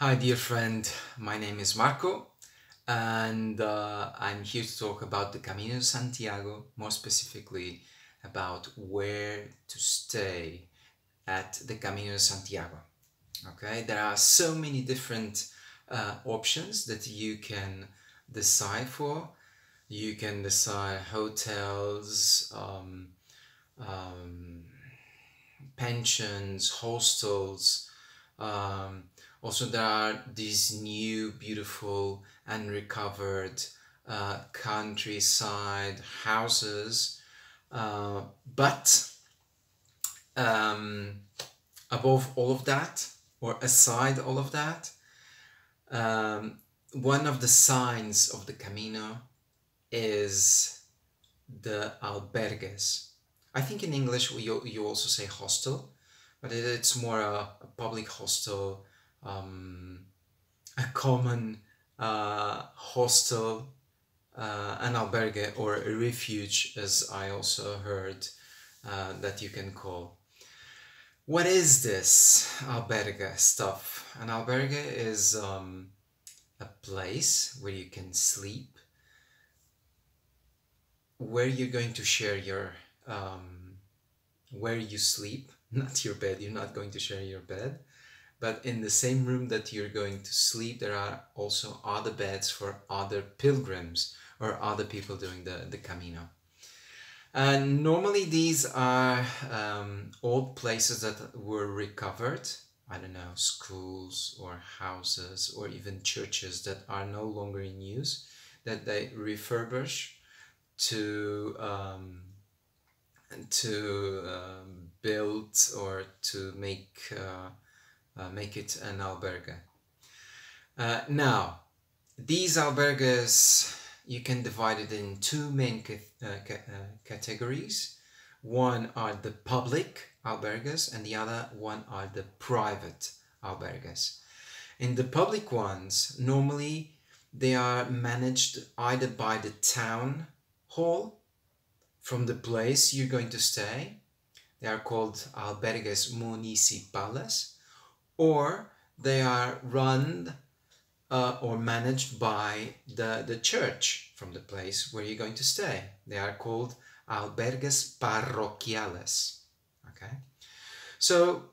Hi dear friend, my name is Marco and I'm here to talk about the Camino de Santiago, more specifically about where to stay at the Camino de Santiago. Okay, there are so many different options that you can decide for. You can decide hotels, pensions, hostels. Um, Also, there are these new, beautiful and recovered countryside houses. But um, above all of that, or aside all of that, um, one of the signs of the Camino is the albergues. I think in English you also say hostel, but it's more a public hostel, a common hostel, an albergue, or a refuge, as I also heard that you can call. What is this albergue stuff? An albergue is a place where you can sleep, where you're going to share your where you sleep, not your bed. You're not going to share your bed, but in the same room that you're going to sleep, there are also other beds for other pilgrims or other people doing the Camino. And normally these are old places that were recovered. I don't know, schools or houses or even churches that are no longer in use, that they refurbish to build or to make it an albergue. Now, these albergues, you can divide it in two main categories. One are the public albergues and the other one are the private albergues. In the public ones, normally they are managed either by the town hall from the place you're going to stay. They are called albergues municipales, or they are run or managed by the church from the place where you're going to stay. They are called albergues parroquiales. Okay, so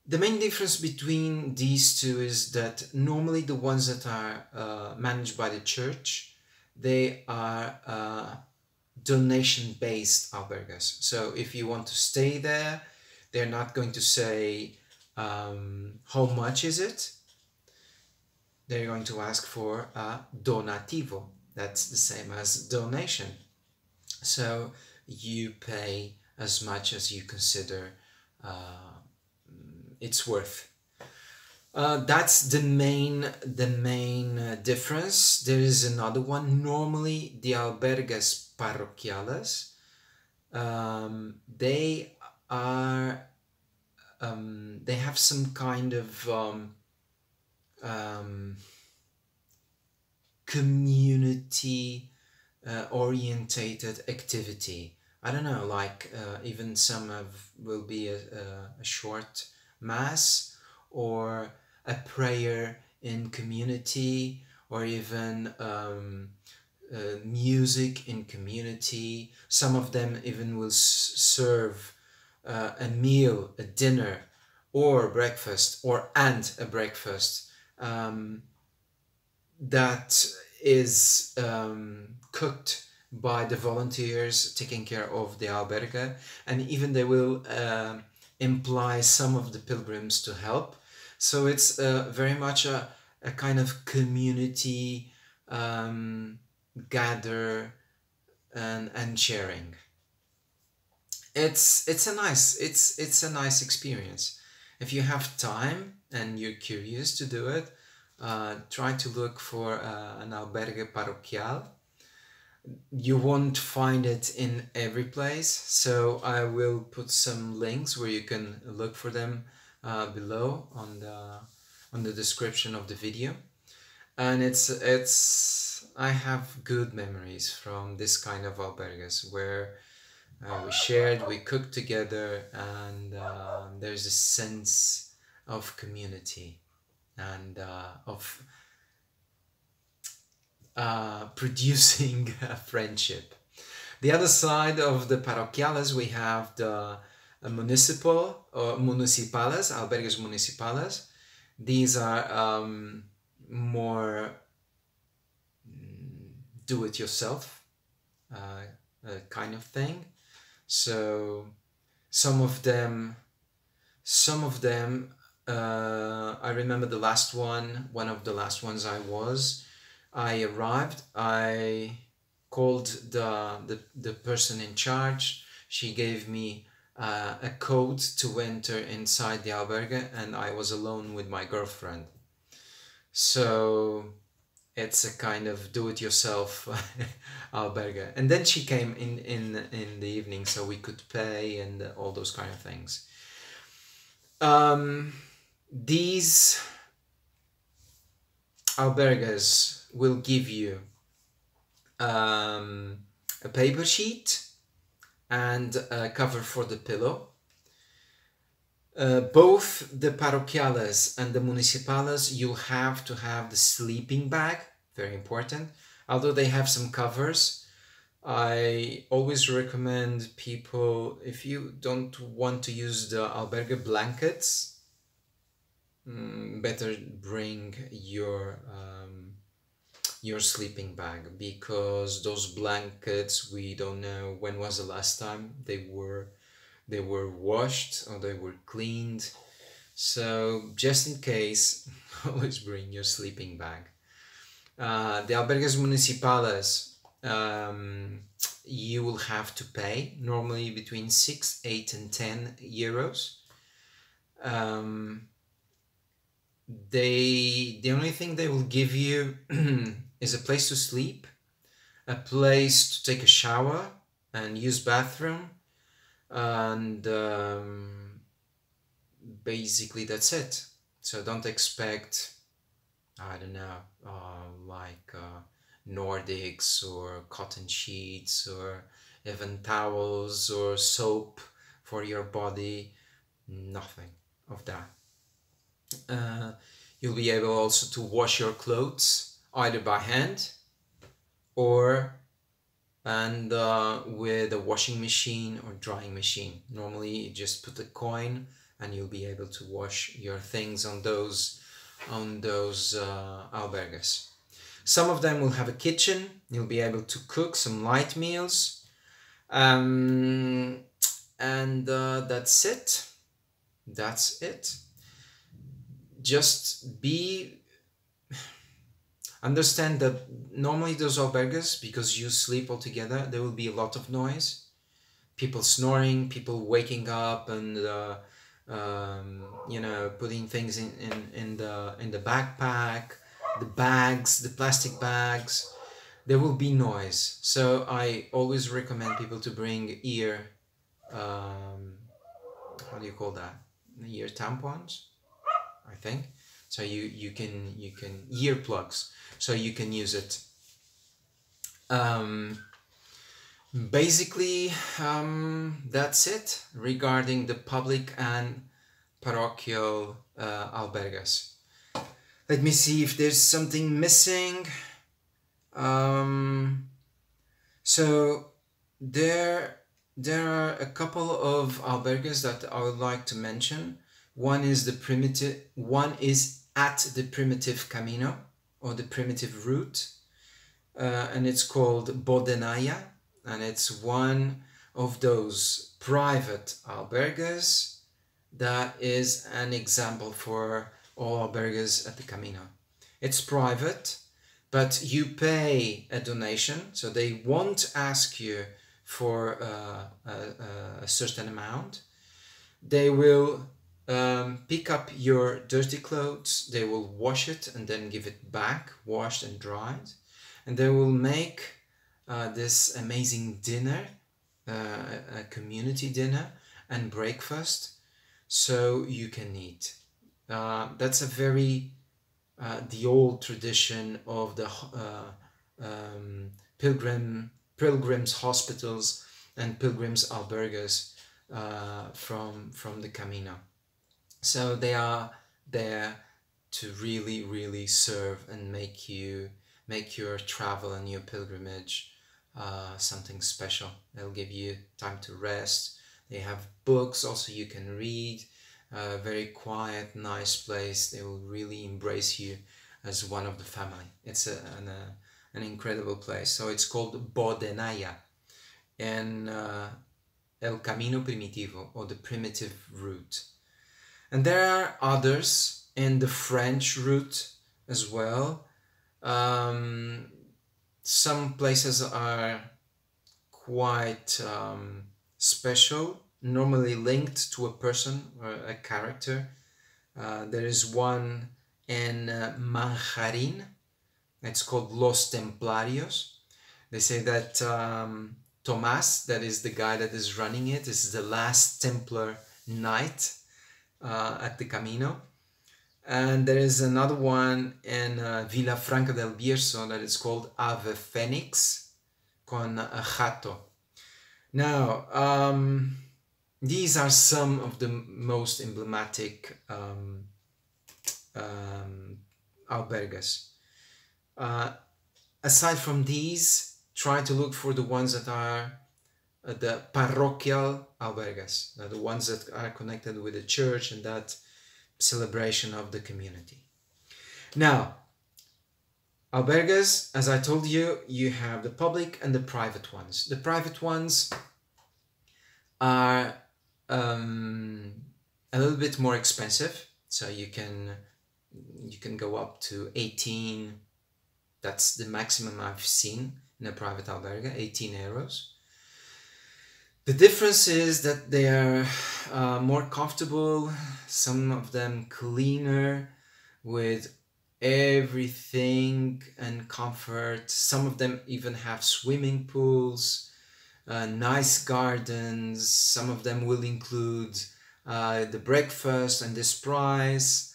the main difference between these two is that normally the ones that are managed by the church, they are donation-based albergues. So if you want to stay there, they're not going to say how much is it. They're going to ask for a donativo. That's the same as donation. So you pay as much as you consider it's worth. That's the main difference. There is another one. Normally, the albergues parroquiales, they are they have some kind of community orientated activity. I don't know, like even some will be a short mass or a prayer in community, or even music in community. Some of them even will serve a meal, a dinner, or breakfast, or a breakfast that is cooked by the volunteers taking care of the albergue, and even they will imply some of the pilgrims to help. So it's very much a kind of community gather and sharing. It's a nice experience. If you have time and you're curious to do it, try to look for an albergue parroquial. You won't find it in every place, so I will put some links where you can look for them below on the description of the video. And I have good memories from this kind of albergues where we shared, we cooked together, and there's a sense of community. and of producing a friendship. The other side of the parroquiales, we have the municipal or municipales, albergues municipales. These are more do-it-yourself kind of thing. So some of them, I remember the last one of the last ones I arrived, I called the person in charge. She gave me a code to enter inside the albergue, and I was alone with my girlfriend. So it's a kind of do-it-yourself albergue. And then she came in the evening, so we could pay and all those kind of things. These albergues will give you a paper sheet and a cover for the pillow. Both the parroquiales and the municipales, you'll have to have the sleeping bag, very important. Although they have some covers, I always recommend people, if you don't want to use the albergue blankets, better bring your sleeping bag, because those blankets, we don't know when was the last time they were washed or they were cleaned. So just in case, always bring your sleeping bag. The albergues municipales, you will have to pay normally between 6, 8 and 10 euros. The only thing they will give you is a place to sleep, a place to take a shower and use bathroom, and basically that's it. So don't expect, I don't know, like Nordics or cotton sheets or even towels or soap for your body. Nothing of that. You'll be able also to wash your clothes either by hand or with a washing machine or drying machine. Normally you just put a coin and you'll be able to wash your things on those albergues. Some of them will have a kitchen. You'll be able to cook some light meals, and that's it. That's it. Just understand that normally those albergues, because you sleep all together, there will be a lot of noise. People snoring, people waking up and you know, putting things in the backpack, the bags, the plastic bags. There will be noise. So I always recommend people to bring ear, how do you call that? Ear tampons, I think. So you can earplugs, so you can use it. Basically, that's it regarding the public and parochial albergues. Let me see if there's something missing. So there are a couple of albergues that I would like to mention. One is at the primitive camino, or the primitive route, and it's called Bodenaya, and it's one of those private albergues that is an example for all albergues at the Camino. It's private, but you pay a donation, so they won't ask you for a certain amount. They will pick up your dirty clothes, they will wash it and then give it back, washed and dried, and they will make this amazing dinner, a community dinner and breakfast, so you can eat. That's a very the old tradition of the pilgrims hostels and pilgrims albergues from the Camino. So they are there to really serve and make your travel and your pilgrimage something special. They'll give you time to rest. They have books also you can read. Very quiet, nice place. They will really embrace you as one of the family. It's an incredible place. So it's called Bodenaya and El Camino Primitivo, or the primitive route. And there are others in the French route as well. Some places are quite special, normally linked to a person or a character. There is one in Manjarin. It's called Los Templarios. They say that Tomás, that is the guy that is running it, is the last Templar knight at the Camino. And there is another one in Villafranca del Bierzo that is called Ave Fénix con Jato. Now, these are some of the most emblematic albergues. Aside from these, try to look for the ones that are the parochial albergues, the ones that are connected with the church and that celebration of the community. Now, albergues, as I told you, you have the public and the private ones. The private ones are a little bit more expensive, so you can go up to 18. That's the maximum I've seen in a private albergue, 18 euros. The difference is that they are more comfortable, some of them cleaner, with everything and comfort. Some of them even have swimming pools, nice gardens. Some of them will include the breakfast and this price.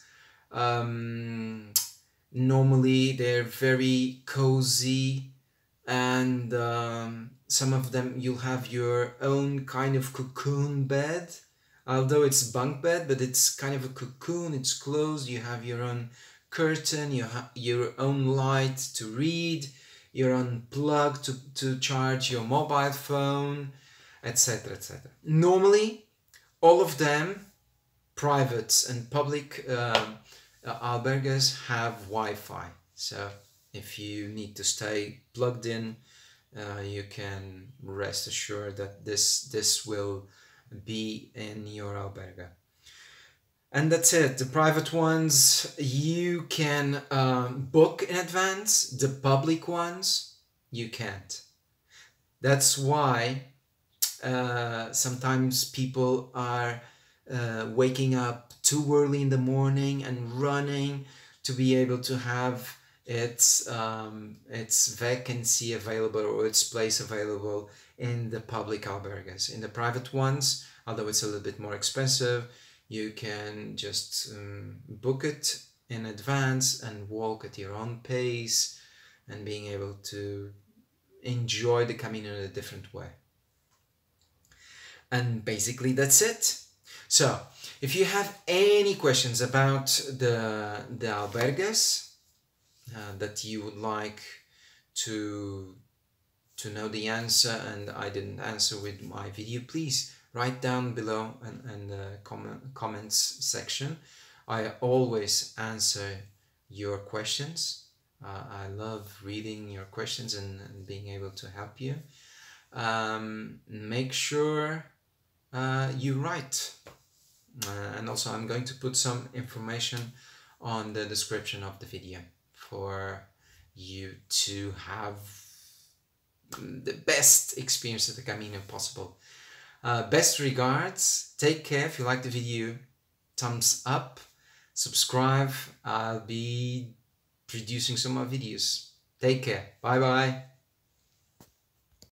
Normally they're very cozy, and some of them you'll have your own kind of cocoon bed, although it's bunk bed, but it's kind of a cocoon. It's closed. You have your own curtain, you have your own light to read, your own plug to charge your mobile phone, etc, etc. Normally all of them, private and public albergues, have Wi-Fi, so if you need to stay plugged in, you can rest assured that this will be in your albergue. And that's it. The private ones you can book in advance. The public ones you can't. That's why sometimes people are waking up too early in the morning and running to be able to have its vacancy available, or its place available in the public albergues. In the private ones, although it's a little bit more expensive, you can just book it in advance and walk at your own pace and being able to enjoy the Camino in a different way. And basically that's it. So if you have any questions about the albergues that you would like to know the answer and I didn't answer with my video, please write down below in the comments section. I always answer your questions. I love reading your questions and being able to help you. Make sure you write. And also I'm going to put some information on the description of the video for you to have the best experience of the Camino possible. Best regards, take care. If you like the video, thumbs up, subscribe. I'll be producing some more videos. Take care. Bye bye.